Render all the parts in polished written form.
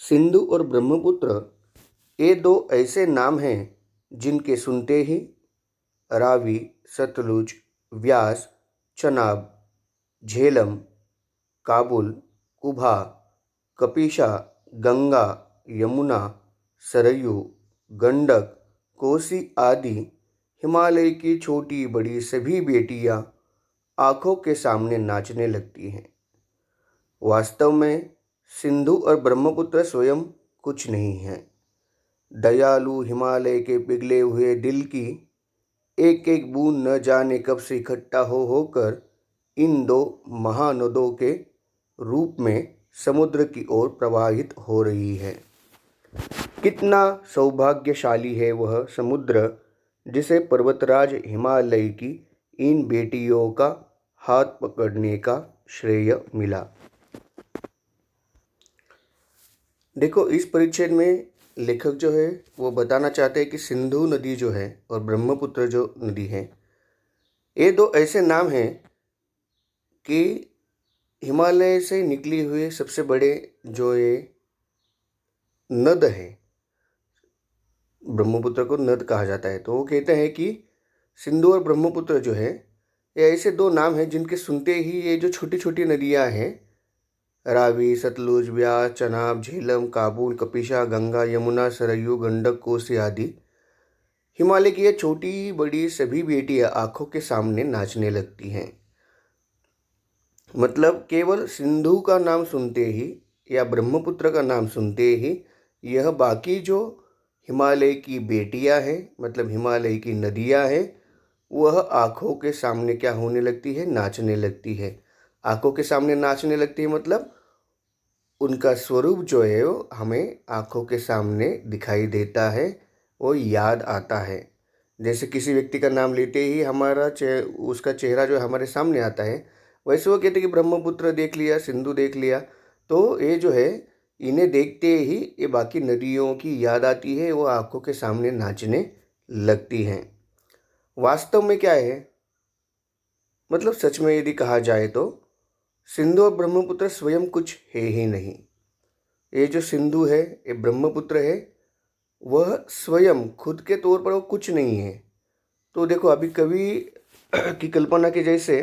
सिंधु और ब्रह्मपुत्र ये दो ऐसे नाम हैं जिनके सुनते ही रावी, सतलुज, व्यास, चनाब, झेलम, काबुल, कुभा, कपिशा, गंगा, यमुना, सरयू, गंडक, कोसी आदि हिमालय की छोटी बड़ी सभी बेटियां आंखों के सामने नाचने लगती हैं। वास्तव में सिंधु और ब्रह्मपुत्र स्वयं कुछ नहीं है। दयालु हिमालय के पिघले हुए दिल की एक एक बूंद न जाने कब से इकट्ठा हो होकर इन दो महानदों के रूप में समुद्र की ओर प्रवाहित हो रही है। कितना सौभाग्यशाली है वह समुद्र जिसे पर्वतराज हिमालय की इन बेटियों का हाथ पकड़ने का श्रेय मिला। देखो, इस परिच्छेद में लेखक जो है वो बताना चाहते हैं कि सिंधु नदी जो है और ब्रह्मपुत्र जो नदी है, ये दो ऐसे नाम हैं कि हिमालय से निकली हुई सबसे बड़े जो ये नद है, ब्रह्मपुत्र को नद कहा जाता है। तो वो कहते हैं कि सिंधु और ब्रह्मपुत्र जो है ये ऐसे दो नाम हैं जिनके सुनते ही ये जो छोटी छोटी नदियां हैं, रावी, सतलुज, व्यास, चनाब, झेलम, काबुल, कपिशा, गंगा, यमुना, सरयू, गंडक, कोसी आदि हिमालय की ये छोटी बड़ी सभी बेटियां आंखों के सामने नाचने लगती हैं। मतलब केवल सिंधु का नाम सुनते ही या ब्रह्मपुत्र का नाम सुनते ही यह बाकी जो हिमालय की बेटियां हैं, मतलब हिमालय की नदियां हैं, वह आंखों के सामने क्या होने लगती है? नाचने लगती है। आंखों के सामने नाचने लगती है मतलब उनका स्वरूप जो है वो हमें आंखों के सामने दिखाई देता है, वो याद आता है। जैसे किसी व्यक्ति का नाम लेते ही उसका चेहरा जो हमारे सामने आता है, वैसे वो कहते कि ब्रह्मपुत्र देख लिया, सिंधु देख लिया, तो ये जो है इन्हें देखते ही ये बाकी नदियों की याद आती है, वो आंखों के सामने नाचने लगती हैं। वास्तव में क्या है, मतलब सच में यदि कहा जाए तो सिंधु और ब्रह्मपुत्र स्वयं कुछ है ही नहीं। ये जो सिंधु है, ये ब्रह्मपुत्र है, वह स्वयं खुद के तौर पर वो कुछ नहीं है। तो देखो, अभी कवि की कल्पना के जैसे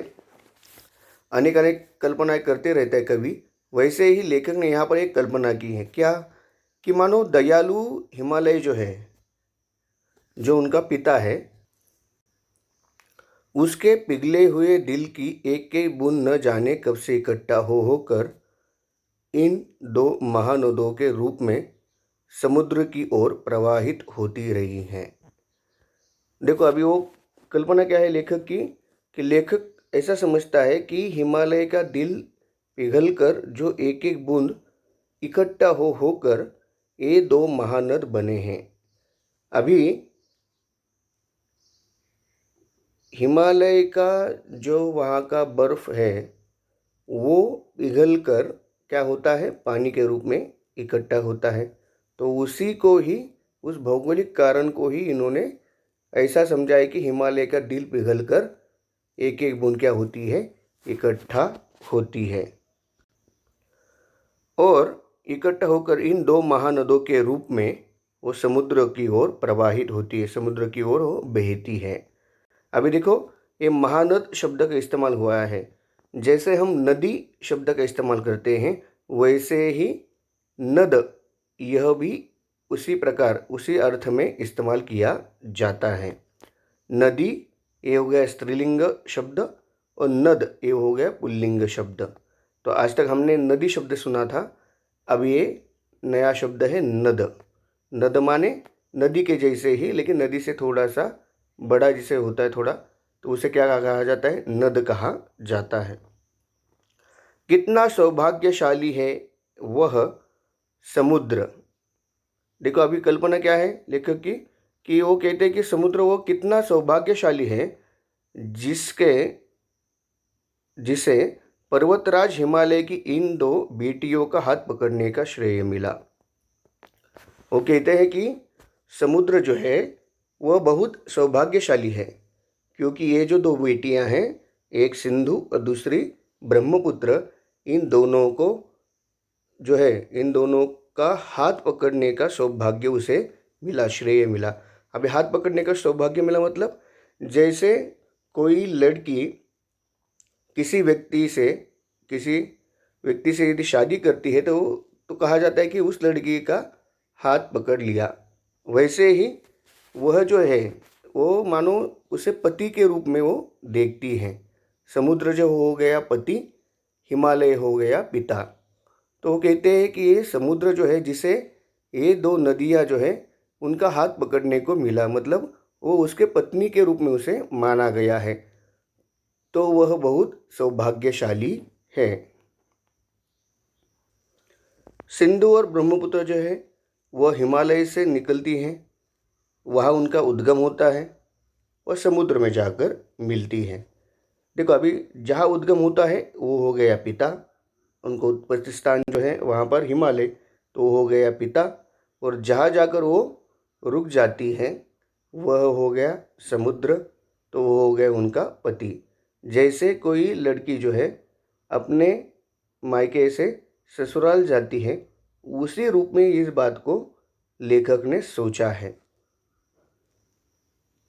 अनेक अनेक कल्पनाएं करते रहता है कवि, वैसे ही लेखक ने यहाँ पर एक कल्पना की है। क्या? कि मानो दयालु हिमालय जो है, जो उनका पिता है, उसके पिघले हुए दिल की एक एक बूंद न जाने कब से इकट्ठा हो होकर इन दो महानदों के रूप में समुद्र की ओर प्रवाहित होती रही हैं। देखो, अभी वो कल्पना क्या है लेखक की, कि लेखक ऐसा समझता है कि हिमालय का दिल पिघलकर जो एक एक बूंद इकट्ठा हो होकर ये दो महानद बने हैं। अभी हिमालय का जो वहाँ का बर्फ है वो पिघलकर क्या होता है? पानी के रूप में इकट्ठा होता है। तो उसी को ही, उस भौगोलिक कारण को ही इन्होंने ऐसा समझा है कि हिमालय का दिल पिघलकर एक एक बूंद क्या होती है? इकट्ठा होती है और इकट्ठा होकर इन दो महानदों के रूप में वो समुद्र की ओर प्रवाहित होती है, समुद्र की ओर वो बहती है। अभी देखो, ये महानद शब्द का इस्तेमाल हुआ है। जैसे हम नदी शब्द का इस्तेमाल करते हैं, वैसे ही नद यह भी उसी प्रकार, उसी अर्थ में इस्तेमाल किया जाता है। नदी ये हो गया स्त्रीलिंग शब्द और नद ये हो गया पुल्लिंग शब्द। तो आज तक हमने नदी शब्द सुना था, अब ये नया शब्द है नद। नद माने नदी के जैसे ही, लेकिन नदी से थोड़ा सा बड़ा जिसे होता है थोड़ा, तो उसे क्या कहा जाता है? नद कहा जाता है। कितना सौभाग्यशाली है वह समुद्र। देखो, अभी कल्पना क्या है लेखक की, कि वो कहते हैं कि समुद्र वो कितना सौभाग्यशाली है जिसे पर्वतराज हिमालय की इन दो बेटियों का हाथ पकड़ने का श्रेय मिला। वो कहते हैं कि समुद्र जो है वह बहुत सौभाग्यशाली है, क्योंकि ये जो दो बेटियां हैं, एक सिंधु और दूसरी ब्रह्मपुत्र, इन दोनों को जो है, इन दोनों का हाथ पकड़ने का सौभाग्य उसे मिला, श्रेय मिला। अभी हाथ पकड़ने का सौभाग्य मिला मतलब जैसे कोई लड़की किसी व्यक्ति से यदि शादी करती है तो कहा जाता है कि उस लड़की का हाथ पकड़ लिया। वैसे ही वह जो है वो मानो उसे पति के रूप में वो देखती है। समुद्र जो हो गया पति, हिमालय हो गया पिता। तो वो कहते हैं कि ये समुद्र जो है जिसे ये दो नदियाँ जो है उनका हाथ पकड़ने को मिला, मतलब वो उसके पत्नी के रूप में उसे माना गया है, तो वह बहुत सौभाग्यशाली है। सिंधु और ब्रह्मपुत्र जो है वह हिमालय से निकलती हैं, वहाँ उनका उद्गम होता है और समुद्र में जाकर मिलती हैं। देखो अभी जहाँ उद्गम होता है वो हो गया पिता, उनको उत्पत्ति स्थान जो है वहाँ पर हिमालय, तो वो हो गया पिता। और जहाँ जाकर वो रुक जाती है वह हो गया समुद्र, तो वो हो गया उनका पति। जैसे कोई लड़की जो है अपने मायके से ससुराल जाती है, उसी रूप में इस बात को लेखक ने सोचा है।